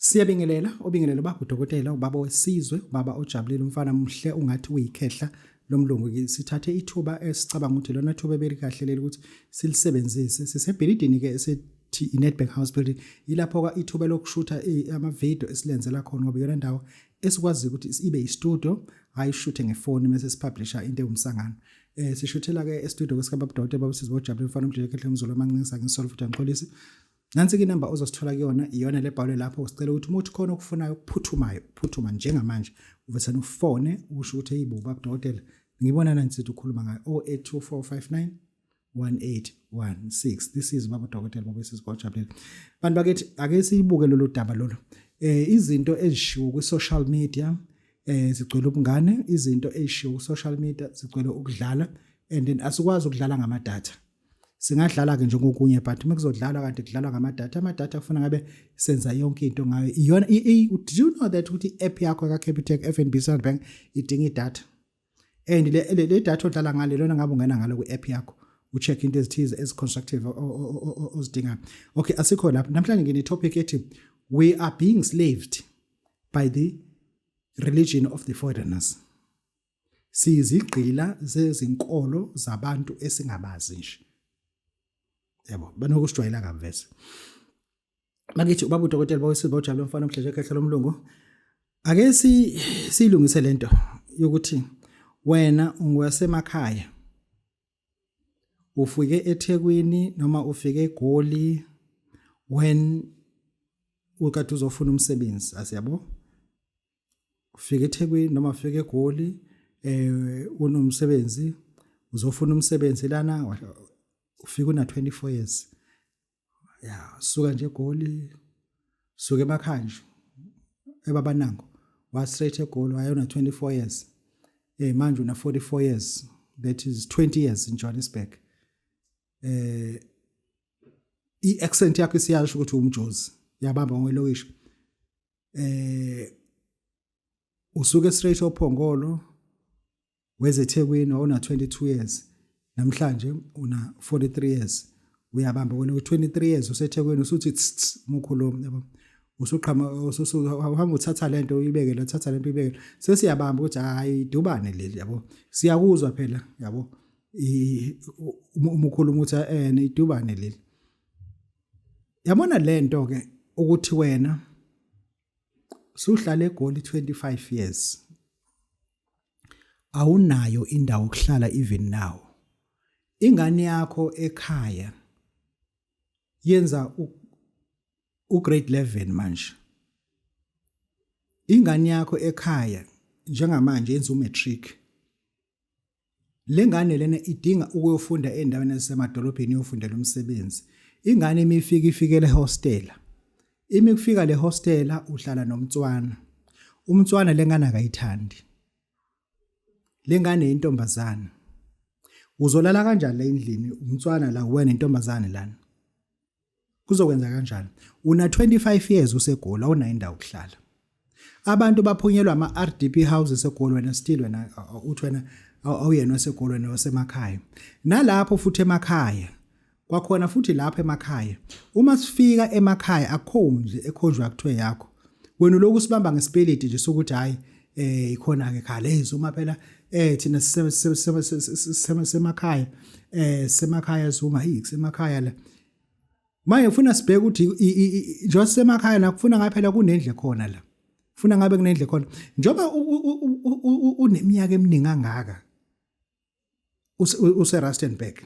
Siyabingelela, obingelela baba udokotela, ubaba wesizwe, ubaba ojabulile, umfana mhle ungathi uyikhehla lomlungu. Sithathe ithuba esicabanga ukuthi lona thuba ebelikahle leli ukuthi silisebenzise. Sisebhilidini ke esethi iNedbank House Building. Yilapho ka ithuba lokushutha ama video esilenzela khona ngoba yona ndawo esikwazi ukuthi ibe istudio, hayi shoote ngefoni mase sipublisha into ewumsangano. Sishuthela ke estudio kwesikababa udokotela baba wesizwe ojabulile, umfana mhle uyikhehla umzulu amanqisa ngisolo futhi angiqolisi. Nansi ke inamba ozosithola kuyona iyona lebhalwe lapho usicela ukuthi umuthi khona okufunayo phuthuma njengamanje uvesana ufone usho ukuthi hey baba udokotela ngibona nansi ukhuluma ngayo 0824591816. This is baba udokotela baba wesizwe ojabulile. Bantu bakithi ake siyibuke lolu daba lolu. Izinto ezishiwo ku social media zigcwele ubungane, izinto ezishiwo ku social media zigcwele ukudlala, and then asikwazi ukudlala ngama data. Singadlala ke njengokunye but mekuzodlalwa kanti kudlalwa ngama data, ama data kufuna ngabe senza yonke into ngayo. Iyona did you know that ukuthi app yakho ka Capitec FNB Standard Bank idinga idatha, and le data odlala ngale lona ngabe ungena ngalo ku app yakho ucheck into ezithize eziconstructive ozidinga. Okay, asikho lapho namhlanje ngine topic ethi we are being slaved by the religion of the foreigners. Sizigqila zezinkolo zabantu esingabazi nje. Yabo banokusijwayela kamvese. Makithi ubaba udokotela bawesizwe bawujabule umfana mhleje ekhehla lomlungu. Ake silungise lento yokuthi wena ungwasemakhaya. Ufike eThekwini noma ufike eGoli when ukade uzofuna umsebenzi, asiyabo. Ufike eThekwini noma ufike eGoli unomsebenzi, uzofuna umsebenzi lana ufika una 24 years. Ya, suka nje eGoli, suka emakhaya nje. Ebabanango, wa straight eGoli wayona 24 years. Manje una 44 years. That is 20 years in Johannesburg. I-accent yakho siyasho ukuthi umjozi. Yabamba ngwelokishi. Usuke straight oPhongolo, weze eThekwini una 22 years. Namhlanje una 43 years. Uyabamba wena u23 years useThekwini usuthi mukhulumi yabo. Usuqhama uhamba uthatha lento uyibekele, uthatha lento uyibekele. Sesiyabamba ukuthi hayi dubane leli yabo. Siyakuzwa phela yabo. Umukhuluma ukuthi idubane leli. Yabona lento ke ukuthi wena suhlala eGoli 25 years. Awunayo indawo okuhlala even now. Ingane yakho ekhaya yenza grade 11 manje. Ingane yakho ekhaya njengamanje yenza umatric. Lengane lena idinga ukuyofunda endaweni esemadolobheni yofundela umsebenzi. Ingane ifike le hostela. Kufika le hostela uhlala nomntwana. Umntwana lengane akayithandi. Lengane intombazana. Uzolala kanjani la endlini umntwana la wena intombazane lana? Kuzokwenza kanjani? Una 25 years useGoli awuna indawo ukuhlala. Abantu baphunyelwa ama RDP houses eGoli wena still wena uthi wena awuyena waseGoli wena wasemakhaya. Nalapho futhi emakhaya kwakhona futhi lapha emakhaya uma sifika emakhaya akho nje ekhonjwa kuthiwe yakho. Wena lokhu sibamba ngesipeliti nje sokuthi hayi ikhona ke khalezo uma phela thina semakhaya semakhaya zuma semakhaya la manje ufuna sibheke ukuthi nje semakhaya la kufuna ngaphela kunendle khona la ufuna ngabe kunendle khona njoba uneminyaka eminingi angaka useRustenburg.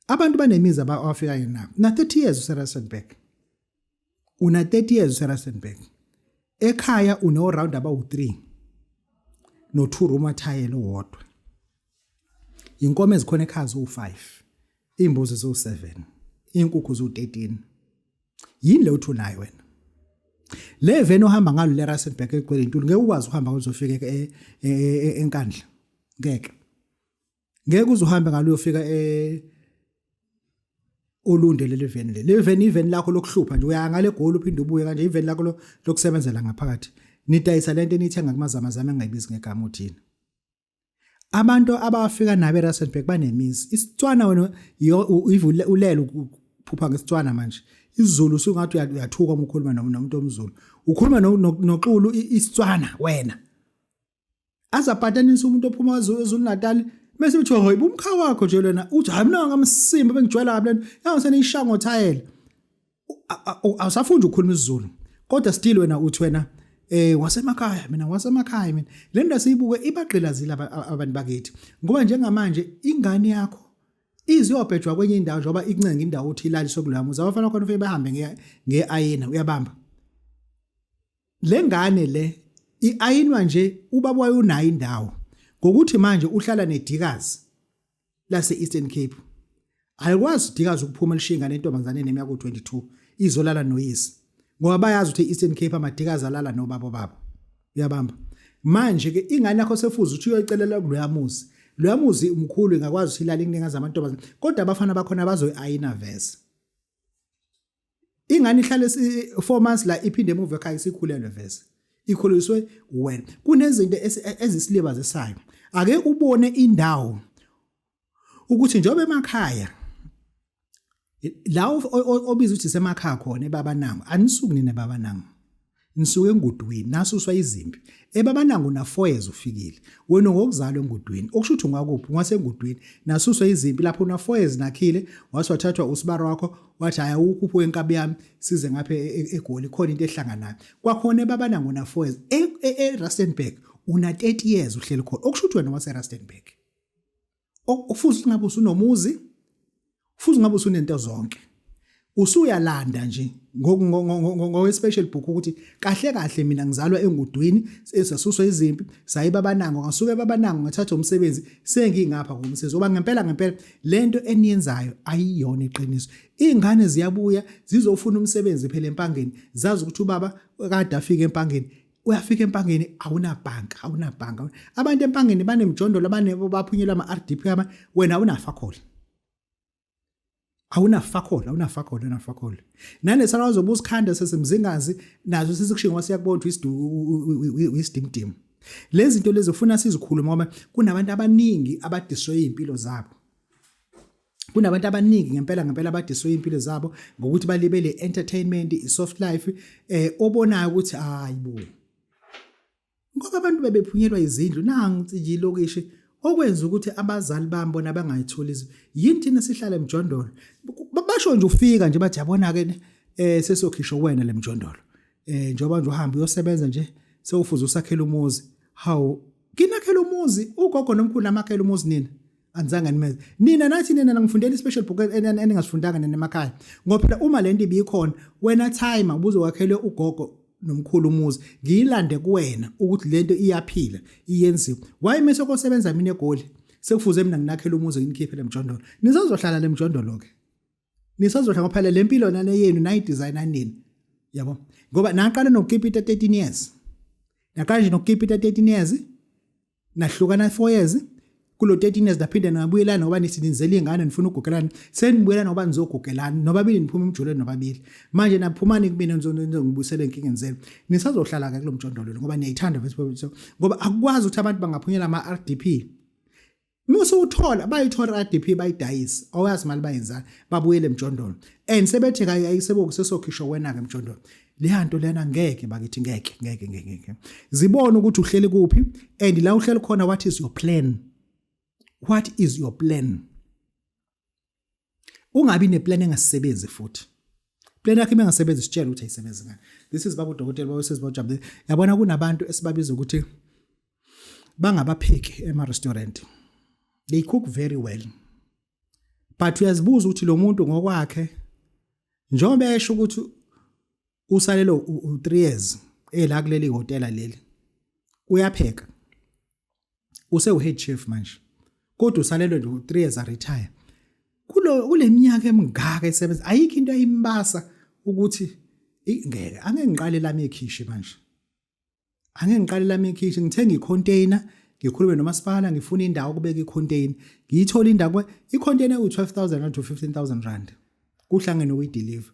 Abantu banemiza abafika yena na 30 years useRustenburg. Una 30 years useRustenburg. Ekhaya uno round about 3 no 2 room attire owodwa. Inkomo ezikhona ekhaya zo5, imbuzi zo7, inkukhu zo13. Yini le uthunayo wena? Le veni ohamba ngalo le Rustenburg eGoli intuli ngeke ukwazi uhamba uzofika enkandla. Ngeke uzohamba ngalo uyofika ulunde leli veni le. Le veni iveni lakho lokuhlupha nje uya ngale eGoli uphinde ubuye kanje iveni lakho lokusebenzela ngaphakathi. Nidayisa lento enithenga kumazamazama engayibizi ngegama uthini. Abantu abafika nabe eRustenburg banemizi. Isitswana wena ulele ukuphupha ngesitswana manje. isiZulu sungathi uyathuka uma ukhuluma nomuntu omZulu ukhuluma noXulu isitswana wena azapatanisa umuntu ophuma kwaZulu Natal bese uthi hoyi umkha wakho nje lena uthi hayi mina ngamsimba bengijwayela kabi lena yangisena ishango thayela awusafunda ukukhuluma isiZulu kodwa still wena uthi wena wasemakhaya mina le nto siyibuke ibagqilazile abantu bakithi ngoba njengamanje ingane yakho iziyobhejwa kwenye indawo njengoba ikuncenga indawo uthi ilaliswe kulamuza abafana khona ufike behambe ngeayina uyabamba le ngane le iayinwa nje ubaba wayo unayo indawo ngokuthi manje uhlala nedikazi lase Eastern Cape ayikwazi udikazi ukuphuma elishinga nentombazane neminyaka u22 izolala noyisi ngoba bayazi ukuthi Eastern Cape amadikazi alala nobaba babo uyabamba manje ke ingane yakho sefuza uthi uyoyicelela loyamuzi umkhulu ingakwazi ukuthi ilale iningi zamantombazane kodwa abafana bakhona bazoyayina verse ingane ihlale 4 months la iphinde emuva ekhaya isikhulelwe verse ikhuliswe wena kunezinto ezisilibazisayo ake ubone indawo ukuthi njobe emakhaya la obiza ukuthi semakhaya khona eBabanango anisuku nina eBabanango nisuke engudwini nasuswa izimpi eBabanango na 4 years ufikile wena ngokuzalwa engudwini okusho ukuthi ungakuphi ungasengudwini nasuswa izimpi lapho na 4 years nakhile waswathathwa usibaro wakho wathi haya ukuphi wenkabi yami size ngapha eGoli khona into ehlanganayo kwakhona eBabanango na 4 years eRustenburg una 30 years uhleli khona okusho ukuthi wena waseRustenburg ufuthi ngabe usunomuzi futhi ngabe usunento zonke usuyalanda nje ngo special book ukuthi kahle mina ngizalwa engudwini esasuswa izimpi sayiBabanango ngasuke eBabanango ngathatha umsebenzi sengingapha kumsebenzi oba ngempela lento eniyenzayo ayiyona iqiniso ingane ziyabuya zizofuna umsebenzi phela empangeni zazi ukuthi ubaba kade afika empangeni uyafika empangeni awunabhanka abantu empangeni banemjondolo abane baphunyelwa ama-RDP wena awunafakhola nanesala wazobuza ikhanda sesemzingazi nazo sesikushinga siyakubona ukuthi wisdimdim lezi zinto lezi ufuna sizikhuluma ngoba kunabantu abaningi abadestroy impilo zabo kunabantu abaningi ngempela abadestroy impilo zabo ngokuthi balibele entertainment isoft life obonayo ukuthi hayibo ngoba abantu bebephunyelwa izindlu nangithi ilokishi okwenza ukuthi abazali bami bona bangayitholi yini thina sihlala emjondolo basho nje ufika nje bathi yabona ke sesokhishwa wena lemjondolo njoba nje uhamba uyosebenza nje sewufuza usakhela umuzi hawu kinakhela umuzi ugogo nomkhulu namakhela umuzi nina anzange nimeze nina nathi ngifundela ispecial book eningasifundanga nina emakhaya ngoba phela uma lento ibikhona wena time ubuzo wakhelwe ugogo nomkhulu umuzi ngiyilande kuwena ukuthi lento iyaphila iyenziwe why mase kosebenza mina eGoli sekufuze mina nginakhela umuzi nginikhiphele emjondolo nisazohlala lemjondolo ke nisazohlala ngoba phela lempilo nane yenu nayi designer nini yabo ngoba naqala nokukipita 13 years nakanje nokukipita 13 years nahlukana 4 years kulo 13 years daphinde nabuyelana ngoba nisidinzela ingane nifuna ugugelana senibuyelana ngoba nizogugelana nobabili niphuma emjolweni nobabili manje naphumani kumina nizongibusela inkingeni zenu nisazohlala ke kulomjondolo ngoba niyayithanda ngoba akukwazi ukuthi abantu bangaphunyela ama-RDP muso uthola bayithola RDP bayidayisa awazi imali bayenzana babuyele emjondolo and sebethe ayiseboku sesokhishwa wena ke emjondolo leyanto lena ngeke bakithi ngeke zibona ukuthi uhleli kuphi and la uhleli khona what is your plan ungabi neplan engasisebenzi futhi plan yakhe engasebenzi sitshela ukuthi ayisebenzi ngani this is baba udokotela bawesizibawujabule yabona kunabantu esibabiza ukuthi bangabapheki ema-restaurant they cook very well but uyazibuza ukuthi lo muntu ngokwakhe njengoba esho ukuthi usalelo 3 years la kuleli hotela leli uyapheka usewu-head chef manje kodwa usalelo nje 3 years retire kule minyaka emingaka esebenza ayikho into ayimbasa ukuthi ngeke angeke ngiqale lami ekhishi manje ngithenga icontainer ngikhulume nomasipala ngifuna indawo kubeka icontainer ngiyithola indawo icontainer u12,000 rand to 15,000 rand kuhlangene ukuyideliver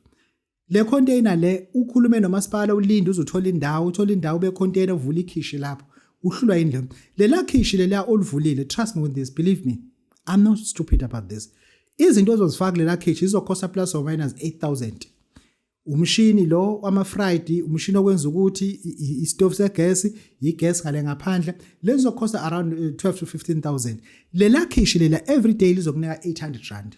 le container le ukhulume nomasipala ulinde uzothola indawo be container uvula ikhishi lapho uhlulwa indlela lela khishi lela oluvulile trust me with this believe me I'm not stupid about this izinto ezozifaka lela khishi izokhosta plus or minus 8,000 umshini lo wama Friday, umshini okwenza ukuthi istove segas, igas ngale ngaphandle, lezo cost around 12 to 15,000. Lela khishi lela every day lizokunika 800 rand.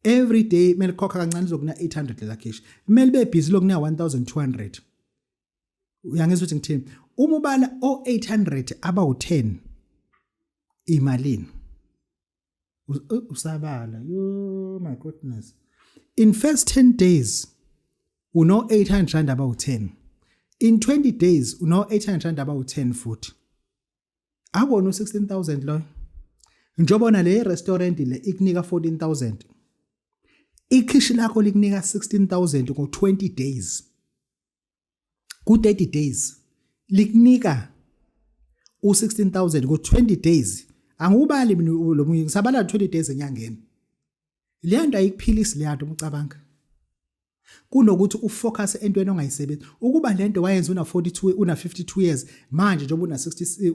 Every day mele khokha kancane lizokunika 800 lela khishi. Mele be busy lokunika 1200. Uyangizwa ukuthi ngithini? Uma ubala o800 abawu10 imalini. Usabala. Oh my goodness. In first 10 days, you know 800 rand about 10. In 20 days, you know 800 rand about 10 foot. I want no 16,000 lo. Njobona le restaurant le ikunika 14,000. Ikhishi lakho likunika 16,000 ku 20 days. Ku 30 days. Likunika u 16,000 ku 20 days. Angubali lo munye ngisabala 20 days enyangeni. Leyanda ayikuphilisi leyanto umcabanga. Kunokuthi ufocus entweni ongayisebenzi. Ukuba lento wayenza una 42 una 52 years manje njengoba una 60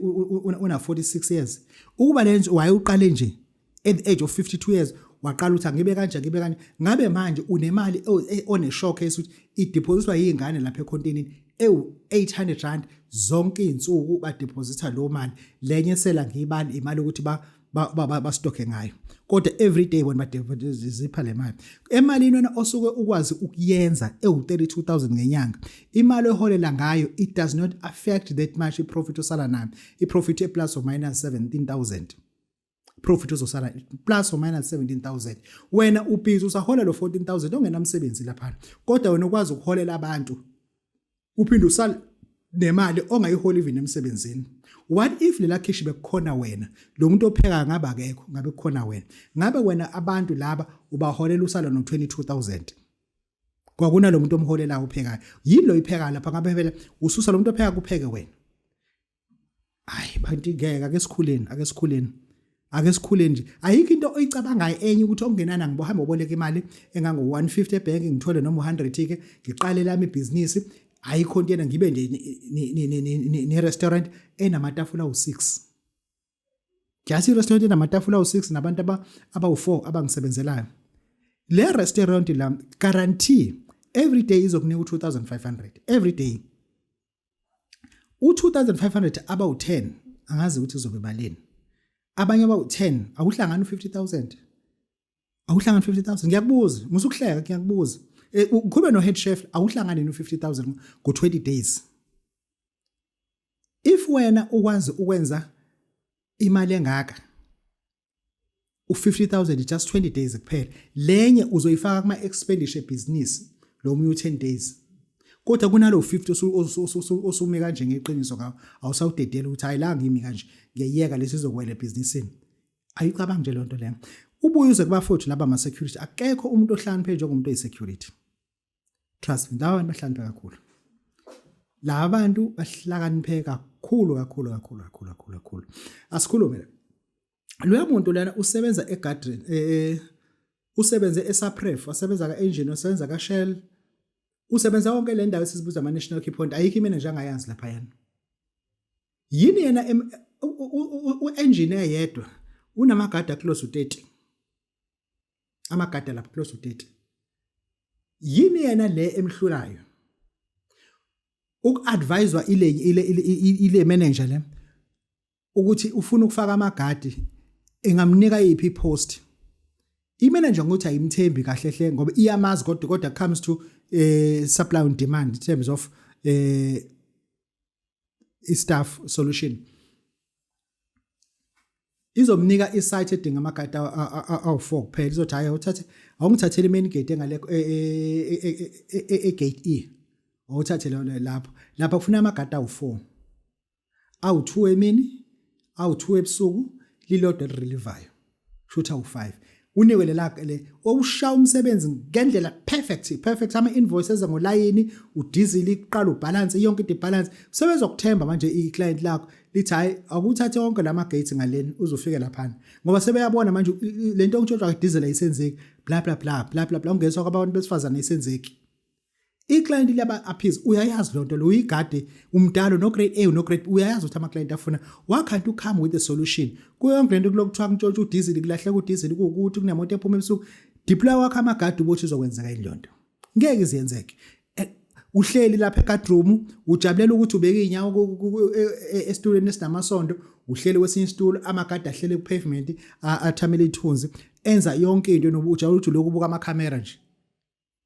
una 46 years. Ukuba lento wayeqale nje at the age of 52 years waqala uthi ngibe kanje ngabe manje unemali one showcase ukuthi idepositwa yingane lapha ekhontinini 800 rand zonke izinsuku ba deposita lo mali lenye sela ngiyibali imali ukuthi ba stock ngayo kodwa every day when ba deposita le mali emalini wena osuke ukwazi ukuyenza 32,000 ngenyanga imali eholela ngayo it does not affect that much i profit osala nayo i profit plus or minus 17,000 profit uzosala plus or minus 17,000 wena ubhizi usahola lo 14,000 ongenamsebenzi lapha kodwa wena ukwazi ukuholela abantu uphinde usala nemali ongayiholi even emsebenzini. What if lela khishi bekukhona wena lo muntu opheka ngabe akekho ngabe kukhona wena ngabe wena abantu laba ubaholela usala no 22,000 kwakuna lo muntu omholela uphekayo yini lo ipheka lapha ngabe phela ususa lo muntu opheka kupheke wena hayi bantu ngeke ake sikhuleni nje ayikho into oyicabangayo enye ukuthi okungenana ngibohamba uboleka imali engango 150 ebank ngithole noma 100 ke ngiqale lami ibusiness ayikho into yena ngibe nje ne restaurant enamatafula u6 just restaurant enamatafula u6 nabantu aba4 abangisebenzelayo le restaurant la guarantee every day izokunika u2500 every day u2500 about10 angazi ukuthi izobe baleni abanye bawu10 awuhlangana u50,000 awuhlangana 50,000 ngiyakubuza musukuhleka ngiyakubuza ukhuluma no head chef awuhlangane no 50,000 ku 20 days if wena ukwazi ukwenza imali engaka u50,000 just 20 days kuphela lenye uzoyifaka kuma expenditure business lo mu 10 days kodwa kunalo 50 osume kanje ngeqiniso ngawo awusawudedela ukuthi hayi la ngimi kanje ngiyayeka lesi sizokwela businessini ayicabanga nje lonto leyo ubuye uze kuba futhi laba ama security akekho umuntu ohlakaniphe njengomuntu oyisecurity trust me lawa bahlakaniphe kakhulu la bantu bahlakaniphe kakhulu asikhulume lo muntu lana usebenza eGadrin usebenze eSapref wasebenza kaEngine wasebenza kaShell usebenza wonke le ndawo esizibuza ama national key point ayikho imene nje angayazi lapha yana yini yena u-engineer yedwa unamagada close to 30 amagada lapha close to 30 yini yena le emhlulayo uku-advisewa ile manager le ukuthi ufuna ukufaka amagadi engamnika iphi post imanager ngokuthi ayimthembi kahle hle ngoba iyamazi kodwa comes to supply and demand in terms of staff solution izomnika isite edinga amagadi awu4 kuphela izothi hayi awungithathele main gate engale gate E awuthathele lapha kufuna amagadi awu4 awu2 emini awu2 ebusuku lilodwa relievayo shutha u5 unikwe le owushaya umsebenzi ngendlela perfect ama invoices ngolayini udiesel iqala ubalance yonke into ibalance kusebenza ukuthemba manje iclient lakho lithi hayi akuthathe wonke lama gates ngaleni uzofika lapha ngoba sebeyabona manje lento ontshontshwa kadiesel ayisenzeki bla ungezwe kwabantu besifazana ayisenzeki iclient laba appease uyayazi lonto lo uyigade umdalo no grade A no grade uyayazi ukuthi ama client afuna why can't you come with a solution kuyonke lento kulokuthiwa kuntshontsha udiesel kulahleka udiesel ukuthi kunemoto ephuma ebusuku deploy wakho amagadi ukuthi uzokwenzeka indlonto ngeke izenzeke. Uhleli lapha egadroom ujabulela ukuthi ubeke inyawo esitulweni esinamasondo, uhleli kwesinye isitulo amagadi ahlele ku pavement athamela ithunzi, enza yonke into ujabula ukuthi lokubuka ama camera nje.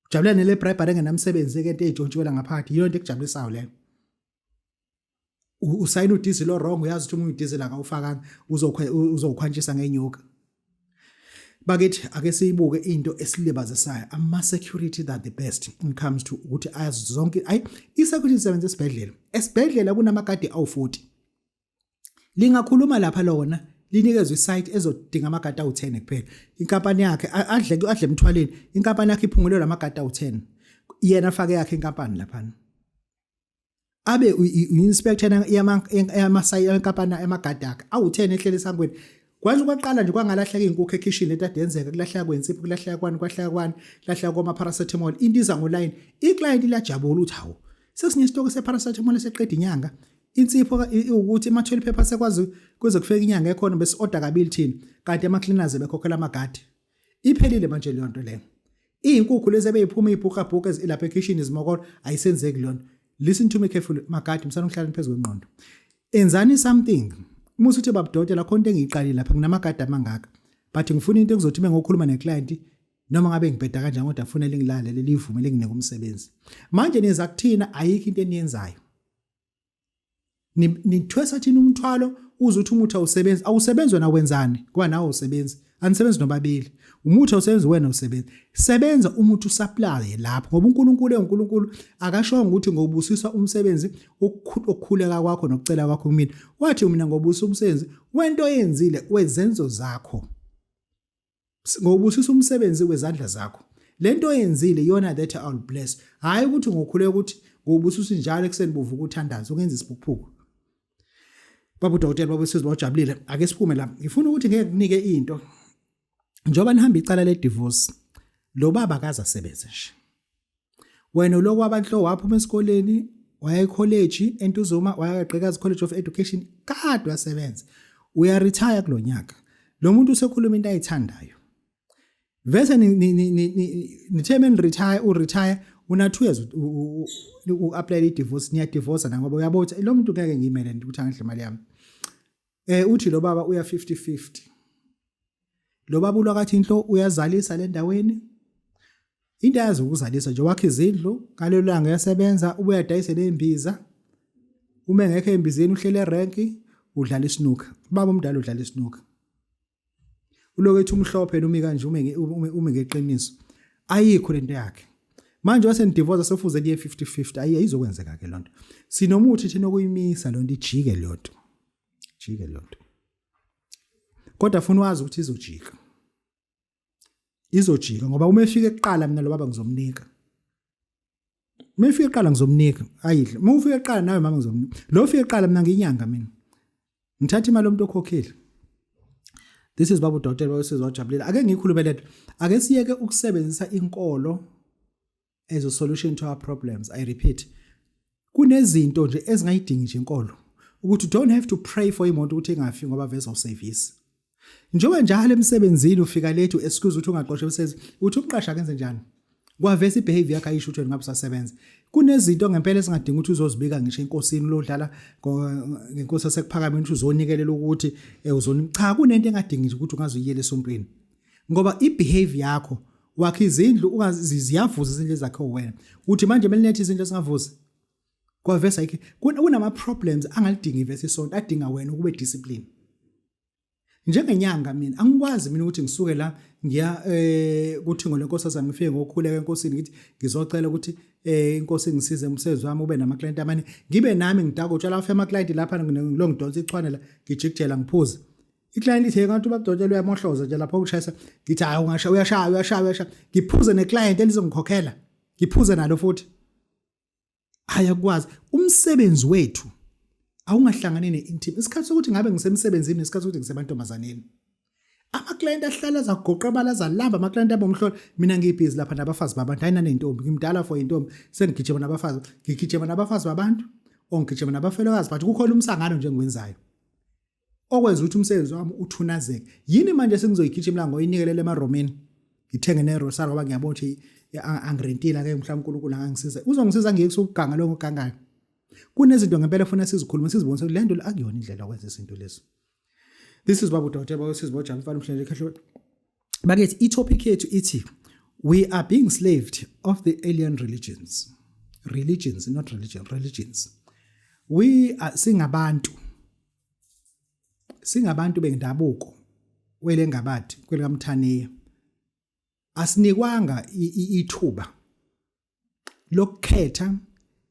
Ujabula nele bribery engenamsebenzi ke into ejontshwela ngaphakathi, iyo into ekujabulisayo leyo. Usayina udizili wrong, uyazi ukuthi umuntu udizili akawufakanga uzokhwantshisa ngenyuka. Bakithi ake siyibuke into esilibazisayo, ama security that the best when it comes to ukuthi ayazi zonke i-security isebenza esibhedlela. Esibhedlela kunamagadi awu40. Lingakhuluma lapha lona linikezwe isite ezodinga amagadi awu10 kuphela. Inkampani yakhe adle emthwaleni, inkampani yakhe iphungulelwe amagadi awu10. Yena afake yakhe inkampani lapha. Abe uinspector yenkampani amagadi akhe awu10 ehlele esangweni. Kwanza kwaqala nje kwangalahleka inkukhu ekitchen etadenzeka kulahleka kwensipho kulahleka lahleka kwama paracetamol indiza ngoline. Iclient liyajabula uthi hawo sesinye isitoko separacetamol eseqeda inyanga, insipho ukuthi ama toilet paper sekwazi kuze kufika inyanga ekhona bese order kabili thina, kanti ama cleaners bekhokhela amagadi. Iphelile manje leyo nto leyo. Izinkukhu lezi beyiphuma izibhuka lapha ekitchen izimokolo ayisenzeki lona. Listen to me carefully magadi msana uhlala phezulu kwenqondo. Enzani something. Musu uthi babudokotela khona into engiyiqalile lapha nginamagadi amangaka, but ngifuna into engizothi mengokhuluma neclient noma ngabe ngibheda kanjani kodwa afuna lingilalele livume nginike umsebenzi. Manje niza kuthina ayikho into eniyenzayo. Nithwesa thina umthwalo uze uthi umuthi awusebenzi wena wenzani kwa nawe usebenzi. Anisebenzi nobabili. Umuthi awusebenzi wena usebenzi. Sebenza umuthi usupply lapho ngoba uNkulunkulu akashonga ukuthi ngobusisa umsebenzi okukhuleka kwakho nokucela kwakho kumina. Wathi mina ngobusisa umsebenzi wento yenzile wezenzo zakho. Ngobusisa umsebenzi wezandla zakho. Lento yenzile yona that I'll bless. Hayi ukuthi ngokhuleka ukuthi ngobusisa njalo ekseni buvuka uthandaza ungenza isiphukuphuku. Baba udokotela baba sisizo bajabulile ake siphume la. Ngifuna ukuthi ngeke kunike into. Njoba nihamba icala le divorce, lo baba akaza sebenze nje. Wena lo kwabanhlo waphuma esikoleni, waya ecollege eNtuzuma, waya eGqikazi College of Education, kade wasebenza. Uya retire kulonyaka. Lo muntu usekhuluma into ayithandayo. Vese nitheme retire una 2 years u-apply i-divorce, niya divorce na ngoba uyabona ukuthi lo muntu ngeke ngiyimele ukuthi angihle imali yami. Uthi lo baba uya 50-50. Lo baba ulwakathi inhlo uyazalisa le ndaweni. Into yazi ukuzalisa nje wakhe izindlu, ngalelo langa yasebenza ubuya dayise lembiza. Uma engekho embizeni uhlele eranki, udlala isnooker. Baba umdala udlala isnooker. Ulokethu umhlophe noma kanje ume ngeqiniso. Ayikho lento yakhe. Manje wase ndidivorce sofuze liye 50-50 ayizokwenzeka ke lonto. Sinomuthi thina okuyimisa lonto ijike lonto. Jike lonto. Kodwa ufuna wazi ukuthi izojika. Izojika ngoba uma efika eqala mina lo baba ngizomnika. Uma efika eqala ngizomnika, ayidle. Uma ufika eqala nawe mama ngizomnika. Lo ufika eqala mina ngiyinyanga mina. Ngithatha imali yomuntu okhokhile. This is baba udokotela bawesizojabulile. Ake ngikhulume lento. Ake siyeke ukusebenzisa inkolo as a solution to our problems. I repeat. Kunezinto nje ezingayidingi nje inkolo. Ukuthi you don't have to pray for imoto ukuthi ingafiki ngoba vese usavisi. Njengoba njalo emsebenzini ufika lethu excuse ukuthi ungaqoshwe umsebenzi uthi umqasha kenze njani. Kwavesa ibehavior yakhe ayisho ukuthi ngabe usasebenza. Kunezinto ngempela esingadinga ukuthi uzozibika ngisho enkosini lodlala ngenkosi yasekuphakameni ukuthi uzonikelela ukuthi cha kunento engadingi nje ukuthi ungazuyiyela esontweni. Ngoba ibehavior yakho wakhe izindlu ungaziyavuza izindlu zakhe wena. Uthi manje melinethi izindlu esingavuza. Kwavesa yike kunama problems angalidingi ivese isonto adinga wena ukube discipline. Njengenyanga mina angikwazi mina ukuthi ngisuke la ngiya ukuthi ngolenkosi sami ngifike ngokhuleka enkosini ngithi ngizocela ukuthi inkosi ngisize umsebenzi wami ube nama client amane ngibe nami ngidaka utshela afa ama client lapha ngilongidonsa ichwane la ngijikijela ngiphuza iclient lithi ngathi ubabudokotela uyamohloza nje lapha ukushayisa ngithi hayi ungasha uyashaya ngiphuze neclient elizongikhokhela ngiphuze nalo futhi ayakwazi umsebenzi wethu awungahlangane ne-intimate isikhathi sokuthi ngabe ngisemsebenzini isikhathi sokuthi ngisebantomazaneni ama client ahlala zagoqa balaza lamba ama client abomhlola mina ngibhizi lapha nabafazi babantu ayina nentombi ngimdala for intombi sengigijima nabafazi babantu ongigijima nabafelokazi but kukhona umsangano nje engwenzayo okwenza ukuthi umsebenzi wami uthunazeke yini manje sengizoyigijima la ngoyinikelele emaromeni ngithenge nerosari ngoba ngiyabona ukuthi angirentile ake mhlawumbe uNkulunkulu angangisiza uzongisiza ngiyeke ukuganga lo ngogangayo kunezinto ngempela funa sizikhulume sizibonise ukuthi le nto akuyona indlela yokwenza izinto lezi. This is babu Dr. Bawusizwe Jamfana Mhlele Khahlo. Bakithi itopic yethu ithi we are being slaved of the alien religions, not religion, religions. We are singabantu bendabuko wele ngabathi kwelikamthaniya asinikwanga ithuba lokukhetha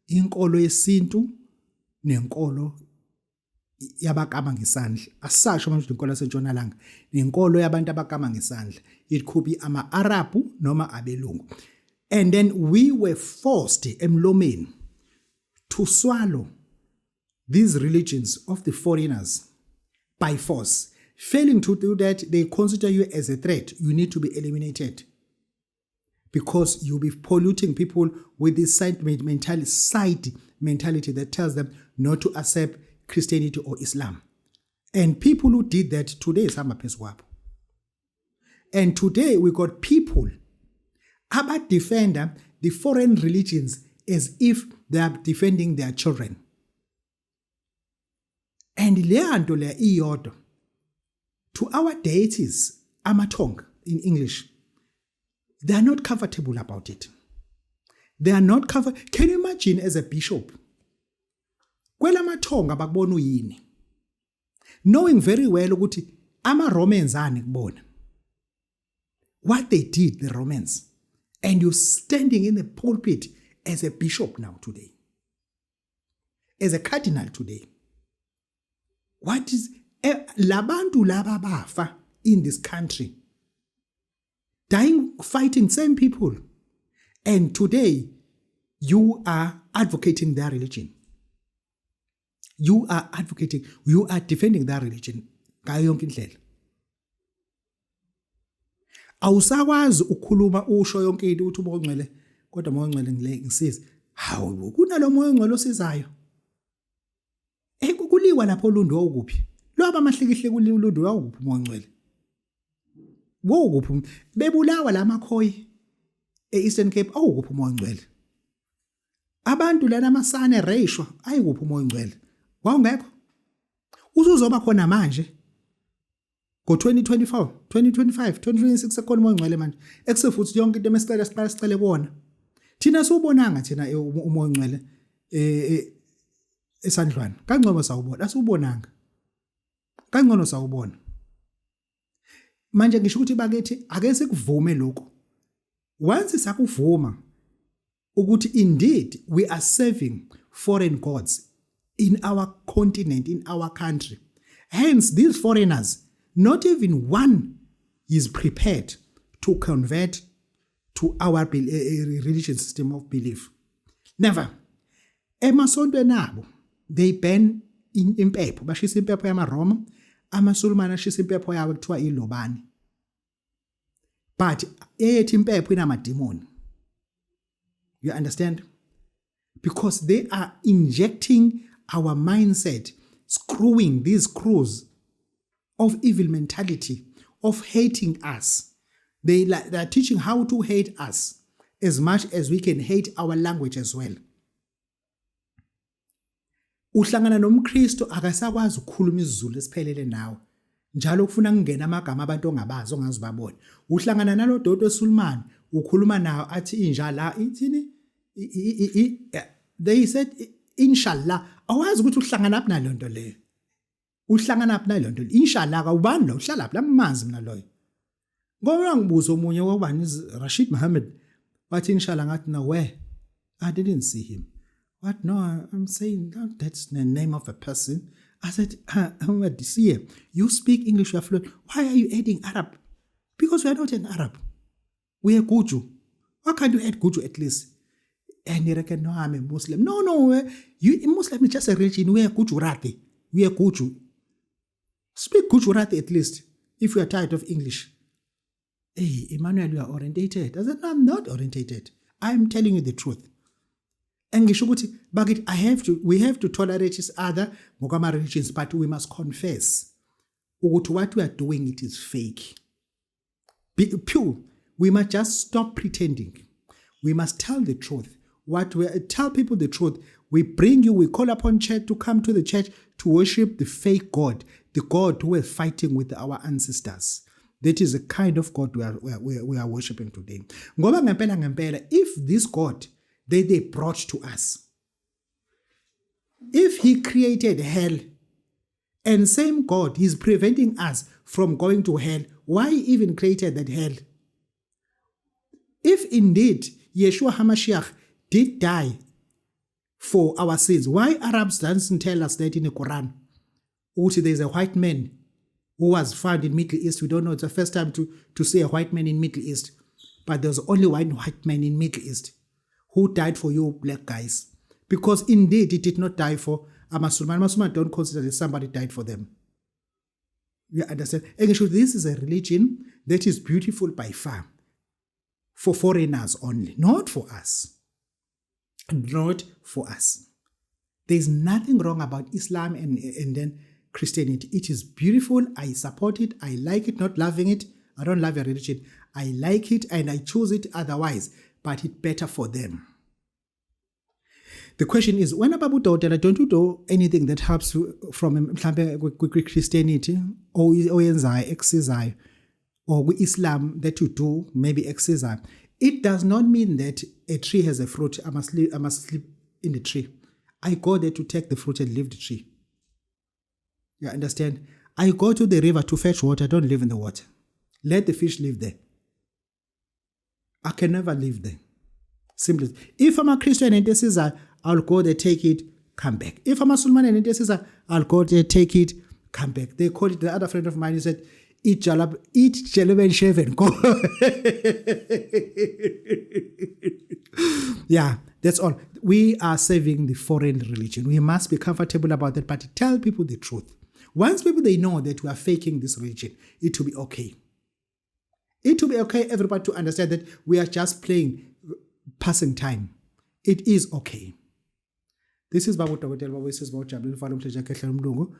inkolo yesintu nenkolo yabakama ngesandla. Asasho manje inkolo yaseNtshonalanga nenkolo yabantu abakama ngesandla. It could be ama-Arabu noma abelungu. And then we were forced emlomeni to swallow these religions of the foreigners by force. Failing to do that, they consider you as a threat. You need to be eliminated. Because you'll be polluting people with this side mentality that tells them not to accept Christianity or Islam. And people who did that today is Amapeswap. And today we got people about defend the foreign religions as if they are defending their children. And leanto le iyodwa to our deities, Amatonga in English, they are not comfortable about it. They are not comfortable. Can you imagine as a bishop? Kwela mathonga bakubona uyini. Knowing very well ukuthi ama-Romans ani kubona. What they did, the Romans. And you're standing in the pulpit as a bishop now today. As a cardinal today. What is labantu laba bafa in this country? Dying, fighting same people. And today, you are advocating their religion. You are defending their religion. Awusakwazi ukukhuluma usho yonke into uthi umoya ongcwele kodwa umoya ongcwele ngisiza. Hawu kunalo moya ongcwele osizayo. Kuliwa lapho uLundu wawukuphi? Lo abamahlikihle kuLundu wawukuphi umoya ongcwele? Wawukuphi? Bebulawa lamakhoyi eEastern Cape awukuphi umoya ongcwele? Abantu lana amasane reyishwa ayikuphi umoya ongcwele? Wawungekho? Usuzoba khona manje. Ngo-2024, 2025, 2026 sekhona umoya ongcwele manje. Ekusefuthi yonke into esicela kuona. Thina siwubonanga thina umoya ongcwele esandlwana. Kangcono sawubona, asiwubonanga. Kangcono sawubona. Manje ngisho ukuthi bakithi ake sikuvume lokho. Once sakuvuma ukuthi indeed we are serving foreign gods in our continent, in our country. Hence these foreigners, not even one is prepared to convert to our religious system of belief. Never. Emasontweni abo, they ban impepho. Bashisa impepho yamaRoma, amaSulumane ashisa impepho yabo kuthiwa ilobani. But ethi impepho inamademoni. You understand? Because they are injecting our mindset, screwing these screws of evil mentality, of hating us. They are teaching how to hate us as much as we can hate our language as well. Uhlangana nomKristu akasakwazi ukukhuluma isiZulu esiphelele nawe. Njalo kufuna kungena amagama abantu ongabazi ongazibabona. Uhlangana nalo dodo eSulumane ukhuluma nawo athi inja la ithini they said inshallah awazi ukuthi uhlangana aphi nalonto leyo. Uhlangana aphi nalonto inshallah awubani lo uhlala lapha lamanzi mina loyo. Ngoba ngibuza omunye wobani Rashid Mohammed wathi inshallah ngathi no where I didn't see him. What? No, I'm saying that's the name of a person. I said, Ahmed, see, you speak English, you are fluent. Why are you adding Arab? Because we are not an Arab. We are Guju. Why can't you add Guju at least? And you reckon, no, I'm a Muslim. No, you Muslim is just a religion. We are Gujarati. We are Guju. Speak Gujarati at least, if you are tired of English. Hey, Emmanuel, you are orientated. I said, no, I'm not orientated. I'm telling you the truth. And we have to tolerate each other, Mokama religions, but we must confess what we are doing, it is fake. Pure. We must just stop pretending. We must tell the truth. Tell people the truth. We bring you, we call upon church to come to the church to worship the fake God, the God who was fighting with our ancestors. That is the kind of God we are worshiping today. Ngoba ngempela, if this God that they brought to us, if he created hell, and same God is preventing us from going to hell, why even created that hell? If indeed Yeshua HaMashiach did die for our sins, why Arabs doesn't tell us that in the Quran? There's a white man who was found in Middle East. We don't know, it's the first time to see a white man in Middle East. But there's only one white man in Middle East who died for you black guys. Because indeed, he did not die for a Muslim. Muslims don't consider that somebody died for them. You understand? And this is a religion that is beautiful by far. For foreigners only, not for us. Not for us. There's nothing wrong about Islam and then Christianity. It is beautiful. I support it. I like it, not loving it. I don't love a religion. I like it and I choose it otherwise, but it's better for them. The question is, when about Dotela, don't you do anything that helps from Christianity or exercise or Islam that you do, maybe exercise? It does not mean that a tree has a fruit. I must sleep in the tree. I go there to take the fruit and leave the tree. You understand? I go to the river to fetch water. I don't live in the water. Let the fish live there. I can never live there. Simply. If I'm a Christian and this is I'll go there, take it, come back. If I'm a Muslim and this is I'll go there, take it, come back. They call it, the other friend of mine, he said, eat jalab and shave and go. Yeah, that's all. We are saving the foreign religion. We must be comfortable about that, but tell people the truth. Once people, they know that we are faking this religion, it will be okay. It will be okay, everybody, to understand that we are just playing, passing time. It is okay. This is Babu Togotel, Voices about Jablin.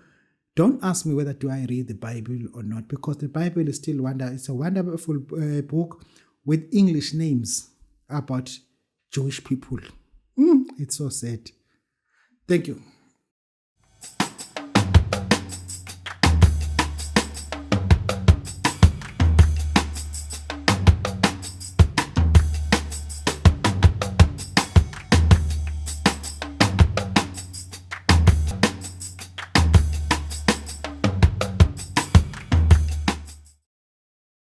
Don't ask me whether do I read the Bible or not, because the Bible is still it's a wonderful book with English names about Jewish people. It's so sad. Thank you.